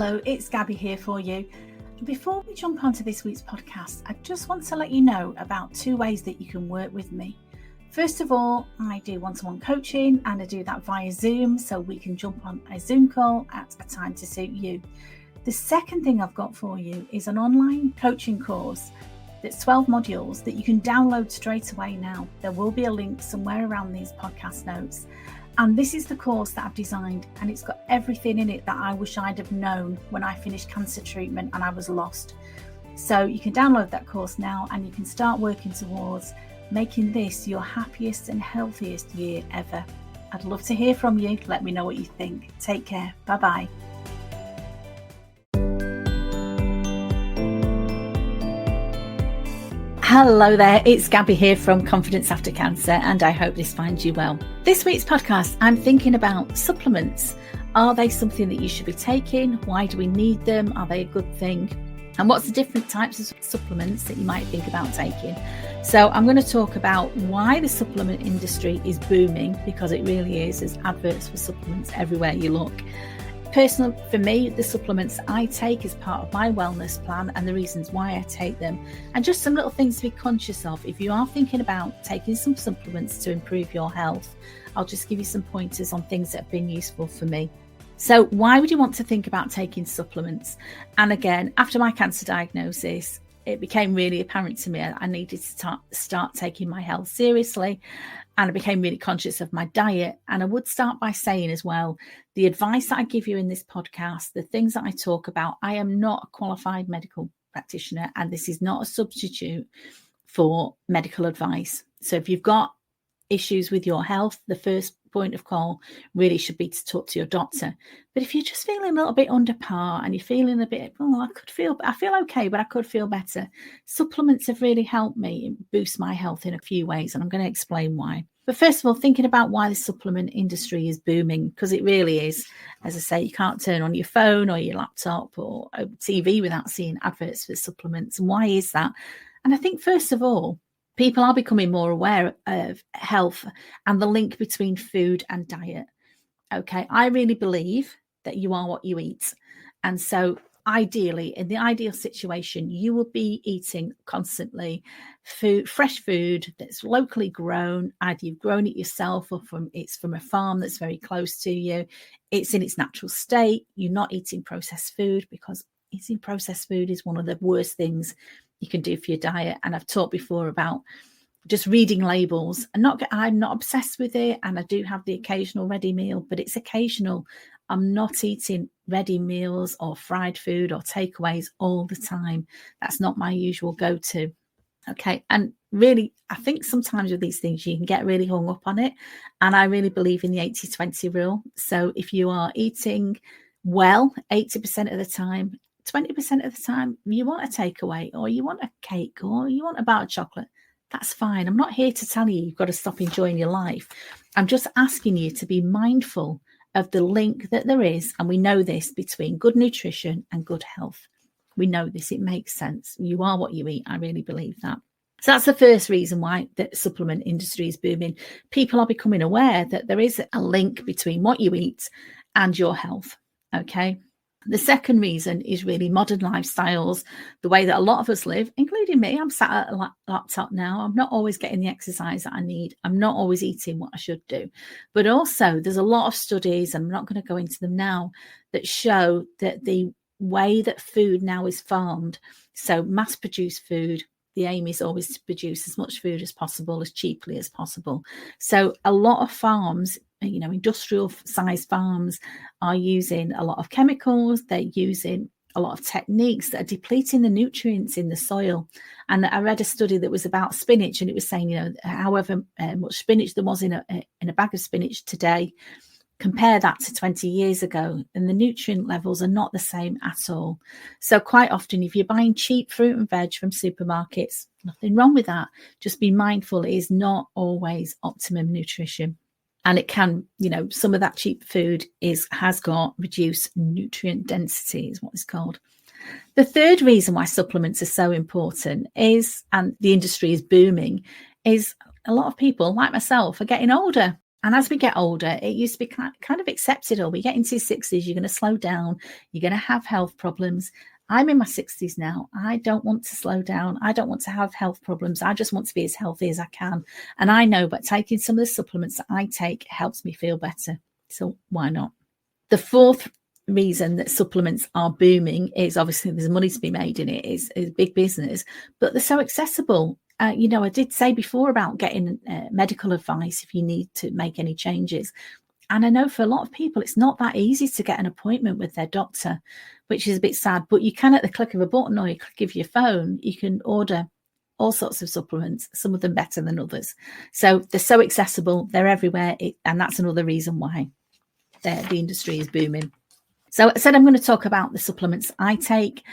Hello, it's Gabby here for you. Before we jump onto this week's podcast, I just want to let you know about 2 ways that you can work with me. First of all, I do one-to-one coaching and I do that via Zoom, so we can jump on a Zoom call at a time to suit you. The second thing I've got for you is an online coaching course that's 12 modules that you can download straight away now. There will be a link somewhere around these podcast notes. And this is the course that I've designed, and it's got everything in it that I wish I'd have known when I finished cancer treatment and I was lost. So you can download that course now and you can start working towards making this your happiest and healthiest year ever. I'd love to hear from you. Let me know what you think. Take care. Bye-bye. Hello there, it's Gabby here from Confidence After Cancer, and I hope this finds you well. This week's podcast, I'm thinking about supplements. Are they something that you should be taking? Why do we need them? Are they a good thing? And what's the different types of supplements that you might think about taking? So I'm going to talk about why the supplement industry is booming, because it really is. There's adverts for supplements everywhere you look. Personally, for me, the supplements I take as part of my wellness plan and the reasons why I take them, and just some little things to be conscious of. If you are thinking about taking some supplements to improve your health, I'll just give you some pointers on things that have been useful for me. So why would you want to think about taking supplements? And again, after my cancer diagnosis, it became really apparent to me I needed to start taking my health seriously. And I became really conscious of my diet. And I would start by saying as well, the advice that I give you in this podcast, the things that I talk about, I am not a qualified medical practitioner, and this is not a substitute for medical advice. So if you've got issues with your health, the first point of call really should be to talk to your doctor. But if you're just feeling a little bit under par and you're feeling a bit, I feel okay, but I could feel better. Supplements have really helped me boost my health in a few ways, and I'm going to explain why. But first of all, thinking about why the supplement industry is booming, because it really is. As I say, you can't turn on your phone or your laptop or a TV without seeing adverts for supplements. And why is that? And I think first of all, people are becoming more aware of health and the link between food and diet. Okay, I really believe that you are what you eat. And so ideally, in the ideal situation, you will be eating constantly fresh food that's locally grown. Either you've grown it yourself or it's from a farm that's very close to you. It's in its natural state. You're not eating processed food, because eating processed food is one of the worst things you can do for your diet. And I've talked before about just reading labels. I'm not obsessed with it, and I do have the occasional ready meal, but it's occasional. I'm not eating ready meals or fried food or takeaways all the time. That's not my usual go-to. Okay. And really, I think sometimes with these things, you can get really hung up on it. And I really believe in the 80-20 rule. So if you are eating well 80% of the time, 20% of the time, you want a takeaway or you want a cake or you want a bar of chocolate, that's fine. I'm not here to tell you you've got to stop enjoying your life. I'm just asking you to be mindful of the link that there is, and we know this, between good nutrition and good health. We know this. It makes sense. You are what you eat. I really believe that. So that's the first reason why the supplement industry is booming. People are becoming aware that there is a link between what you eat and your health. Okay. The second reason is really modern lifestyles, the way that a lot of us live, including me. I'm sat at a laptop now. I'm not always getting the exercise that I need. I'm not always eating what I should do. But also there's a lot of studies, and I'm not going to go into them now, that show that the way that food now is farmed, so mass-produced food, the aim is always to produce as much food as possible, as cheaply as possible. So a lot of farms, industrial sized farms, are using a lot of chemicals. They're using a lot of techniques that are depleting the nutrients in the soil. And I read a study that was about spinach, and it was saying, however much spinach there was in a bag of spinach today, compare that to 20 years ago, and the nutrient levels are not the same at all. So quite often, if you're buying cheap fruit and veg from supermarkets, nothing wrong with that. Just be mindful, it is not always optimum nutrition. And it can, some of that cheap food has got reduced nutrient density, is what it's called. The third reason why supplements are so important is, and the industry is booming, is a lot of people like myself are getting older. And as we get older, it used to be kind of accepted. Or we get into your 60s, you're going to slow down, you're going to have health problems. I'm in my 60s now. I don't want to slow down. I don't want to have health problems. I just want to be as healthy as I can. And I know that taking some of the supplements that I take helps me feel better. So why not? The fourth reason that supplements are booming is obviously there's money to be made in it. It's big business, but they're so accessible. I did say before about getting medical advice if you need to make any changes. And I know for a lot of people, it's not that easy to get an appointment with their doctor, which is a bit sad. But you can, at the click of a button or you click of your phone, you can order all sorts of supplements, some of them better than others. So they're so accessible, they're everywhere. And that's another reason why the industry is booming. So I said I'm going to talk about the supplements I take.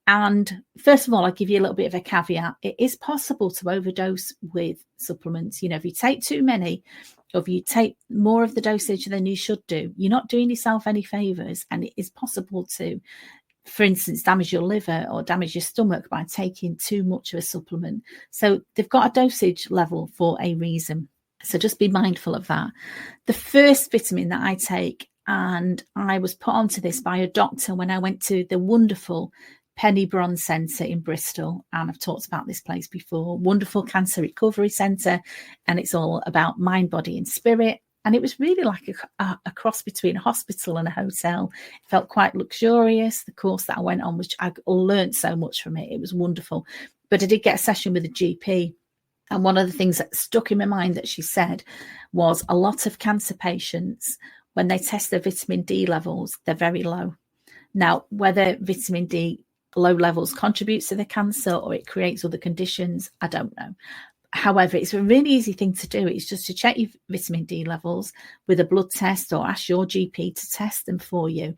And first of all, I'll give you a little bit of a caveat. It is possible to overdose with supplements. If you take too many, or if you take more of the dosage than you should do, you're not doing yourself any favors. And it is possible to, for instance, damage your liver or damage your stomach by taking too much of a supplement. So they've got a dosage level for a reason. So just be mindful of that. The first vitamin that I take, and I was put onto this by a doctor when I went to the wonderful Penny Bronze Centre in Bristol, and I've talked about this place before. Wonderful cancer recovery centre, and it's all about mind, body and spirit. And it was really like a cross between a hospital and a hotel. It felt quite luxurious. The course that I went on, which I learned so much from it, it was wonderful. But I did get a session with a GP, and one of the things that stuck in my mind that she said was a lot of cancer patients, when they test their vitamin D levels, they're very low. Now, whether vitamin D low levels contributes to the cancer or it creates other conditions, I don't know. However, it's a really easy thing to do. It's just to check your vitamin D levels with a blood test or ask your GP to test them for you.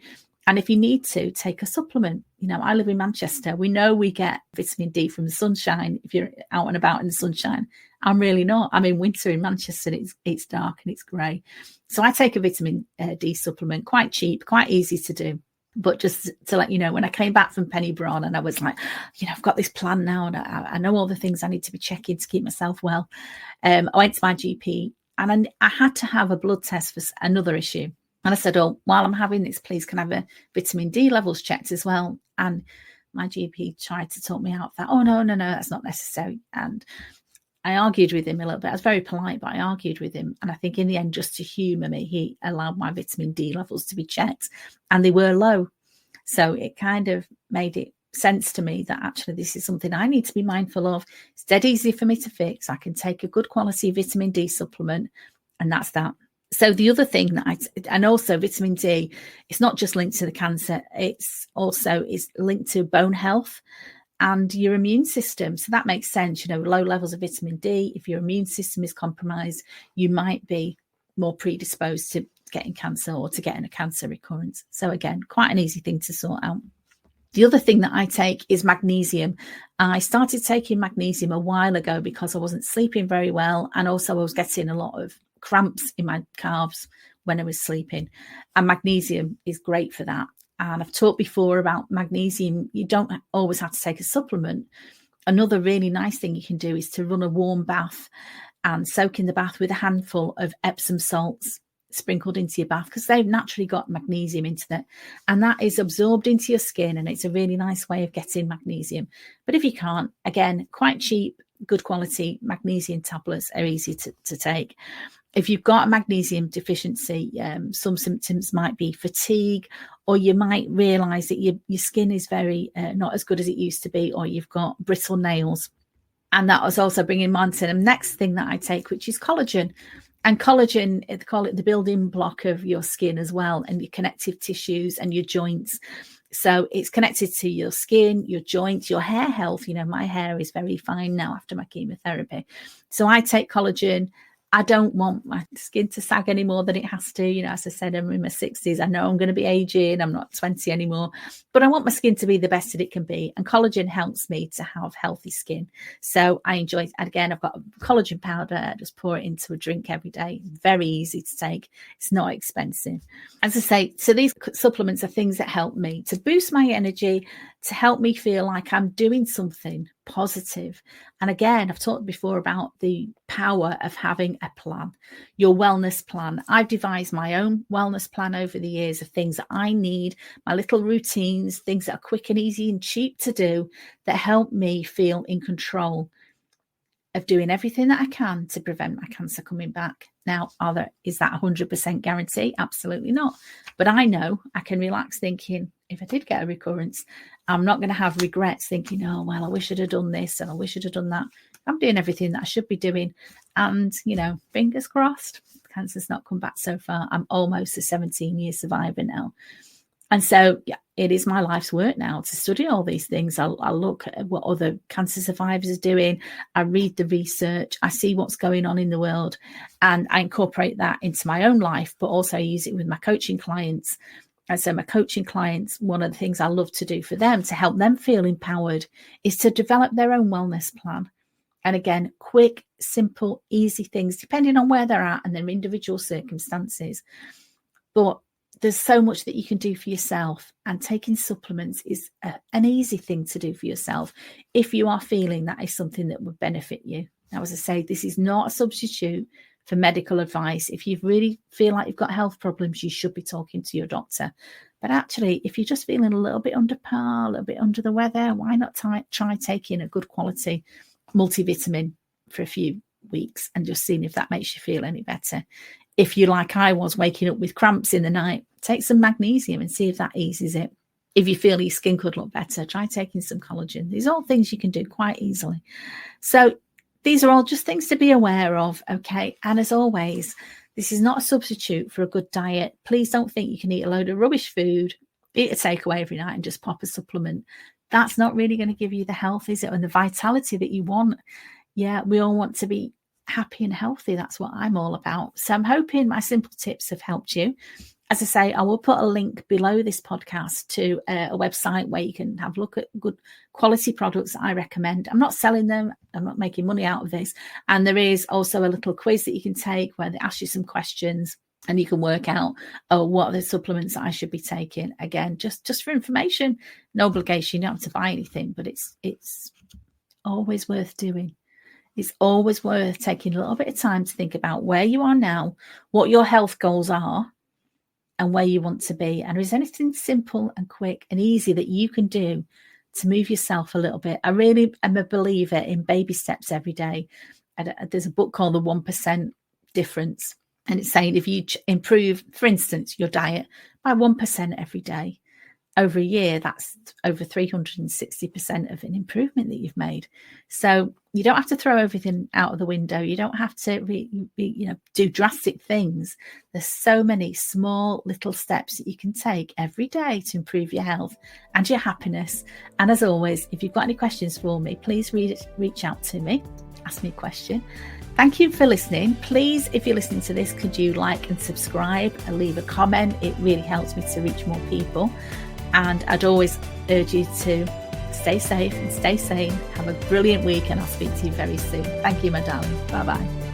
And if you need to, take a supplement. I live in Manchester. We know we get vitamin D from the sunshine if you're out and about in the sunshine. I'm really not. I'm in winter in Manchester. It's dark and it's grey. So I take a vitamin D supplement, quite cheap, quite easy to do. But just to let you know, when I came back from Penny Bron and I was like, I've got this plan now and I know all the things I need to be checking to keep myself well. I went to my GP and I had to have a blood test for another issue. And I said, while I'm having this, please, can I have a vitamin D levels checked as well? And my GP tried to talk me out of that. Oh, no, that's not necessary. And I argued with him a little bit. I was very polite, but I argued with him. And I think in the end, just to humour me, he allowed my vitamin D levels to be checked and they were low. So it kind of made it sense to me that actually this is something I need to be mindful of. It's dead easy for me to fix. I can take a good quality vitamin D supplement and that's that. So the other thing that and also vitamin D, it's not just linked to the cancer. It's also is linked to bone health and your immune system. So that makes sense. Low levels of vitamin D, if your immune system is compromised, you might be more predisposed to getting cancer or to getting a cancer recurrence. So again, quite an easy thing to sort out. The other thing that I take is magnesium. I started taking magnesium a while ago because I wasn't sleeping very well. And also I was getting a lot of cramps in my calves when I was sleeping. And magnesium is great for that. And I've talked before about magnesium. You don't always have to take a supplement. Another really nice thing you can do is to run a warm bath and soak in the bath with a handful of Epsom salts sprinkled into your bath because they've naturally got magnesium into that. And that is absorbed into your skin. And it's a really nice way of getting magnesium. But if you can't, again, quite cheap, good quality magnesium tablets are easy to take. If you've got a magnesium deficiency, some symptoms might be fatigue, or you might realise that your skin is very not as good as it used to be, or you've got brittle nails. And that was also bringing me on to the next thing that I take, which is collagen. And collagen, they call it the building block of your skin as well, and your connective tissues and your joints. So it's connected to your skin, your joints, your hair health. My hair is very fine now after my chemotherapy. So I take collagen. I don't want my skin to sag any more than it has to. As I said, I'm in my 60s. I know I'm going to be aging. I'm not 20 anymore. But I want my skin to be the best that it can be. And collagen helps me to have healthy skin. So I enjoy it. And again, I've got a collagen powder. I just pour it into a drink every day. Very easy to take. It's not expensive. As I say, so these supplements are things that help me to boost my energy, to help me feel like I'm doing something positive. And again, I've talked before about the power of having a plan, your wellness plan. I've devised my own wellness plan over the years of things that I need, my little routines, things that are quick and easy and cheap to do that help me feel in control of doing everything that I can to prevent my cancer coming back. Now, is that 100% guarantee? Absolutely not. But I know I can relax thinking, if I did get a recurrence, I'm not going to have regrets thinking, oh, well, I wish I'd have done this and I wish I'd have done that. I'm doing everything that I should be doing. And, fingers crossed, cancer's not come back so far. I'm almost a 17-year survivor now. And so, yeah, it is my life's work now to study all these things. I look at what other cancer survivors are doing. I read the research. I see what's going on in the world. And I incorporate that into my own life, but also use it with my coaching clients. And so my coaching clients, one of the things I love to do for them to help them feel empowered is to develop their own wellness plan. And again, quick, simple, easy things, depending on where they're at and their individual circumstances. But there's so much that you can do for yourself, and taking supplements is an easy thing to do for yourself if you are feeling that is something that would benefit you. Now, as I say, this is not a substitute for medical advice. If you really feel like you've got health problems, you should be talking to your doctor. But actually, if you're just feeling a little bit under par, a little bit under the weather, why not try taking a good quality multivitamin for a few weeks and just seeing if that makes you feel any better. If you, like I was, waking up with cramps in the night, take some magnesium and see if that eases it. If you feel your skin could look better, try taking some collagen. These are all things you can do quite easily. So these are all just things to be aware of, okay? And as always, this is not a substitute for a good diet. Please don't think you can eat a load of rubbish food, eat a takeaway every night and just pop a supplement. That's not really going to give you the health, is it? And the vitality that you want. Yeah, we all want to be happy and healthy. That's what I'm all about. So I'm hoping my simple tips have helped you. As I say, I will put a link below this podcast to a website where you can have a look at good quality products that I recommend. I'm not selling them. I'm not making money out of this. And there is also a little quiz that you can take where they ask you some questions and you can work out, what are the supplements that I should be taking. Again, just for information, no obligation. You don't have to buy anything, but it's always worth doing. It's always worth taking a little bit of time to think about where you are now, what your health goals are, and where you want to be. And is anything simple and quick and easy that you can do to move yourself a little bit? I really am a believer in baby steps every day. There's a book called The 1% Difference. And it's saying if you improve, for instance, your diet by 1% every day, over a year, that's over 360% of an improvement that you've made. So you don't have to throw everything out of the window. You don't have to do drastic things. There's so many small little steps that you can take every day to improve your health and your happiness. And as always, if you've got any questions for me, please reach out to me. Ask me a question. Thank you for listening. Please, if you're listening to this, could you like and subscribe and leave a comment? It really helps me to reach more people. And I'd always urge you to stay safe and stay sane. Have a brilliant week, and I'll speak to you very soon. Thank you, my darling. Bye-bye.